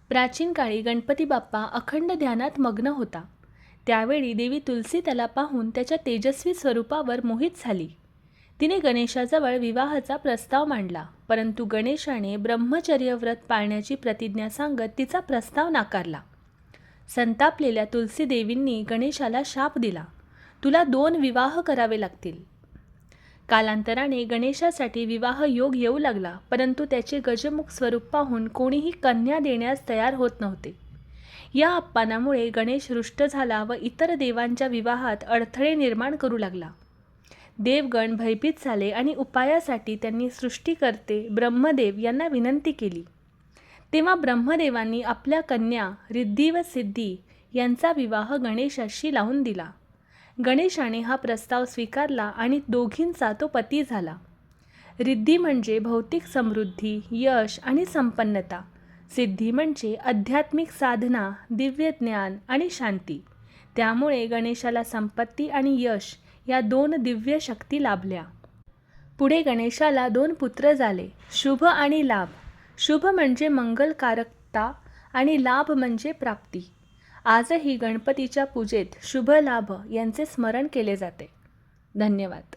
प्राचीन काळी गणपती बाप्पा अखंड ध्यानात मग्न होता. त्यावेळी देवी तुलसी त्याला पाहून त्याच्या तेजस्वी स्वरूपावर मोहित झाली. तिने गणेशाजवळ विवाहाचा प्रस्ताव मांडला, परंतु गणेशाने ब्रह्मचर्य व्रत पाळण्याची प्रतिज्ञा सांगत तिचा प्रस्ताव नाकारला. संतापलेल्या तुलसी देवींनी गणेशाला शाप दिला, तुला 2 विवाह करावे लागतील. कालांतराने गणेशासाठी विवाह योग येऊ लागला, परंतु त्याचे गजमुख स्वरूप पाहून कोणीही कन्या देण्यास तयार होत नव्हते. या अपमानामुळे गणेश रुष्ट झाला व इतर देवांच्या विवाहात अडथळे निर्माण करू लागला. देवगण भयभीत झाले आणि उपायासाठी त्यांनी सृष्टीकर्ते ब्रह्मदेव यांना विनंती केली. तेव्हा ब्रह्मदेवांनी आपल्या कन्या रिद्धी व सिद्धी यांचा विवाह गणेशाशी लावून दिला. गणेशाने हा प्रस्ताव स्वीकारला आणि दोघींचा तो पती झाला. रिद्धी म्हणजे भौतिक समृद्धी, यश आणि संपन्नता. सिद्धी म्हणजे आध्यात्मिक साधना, दिव्य ज्ञान आणि शांती. त्यामुळे गणेशाला संपत्ती आणि यश या 2 दिव्य शक्ती लाभल्या. पुढे गणेशाला 2 पुत्र झाले, शुभ आणि लाभ. शुभ म्हणजे मंगलकारकता आणि लाभ म्हणजे प्राप्ती. आजही गणपतीच्या पूजेत शुभ लाभ यांचे स्मरण केले जाते. धन्यवाद.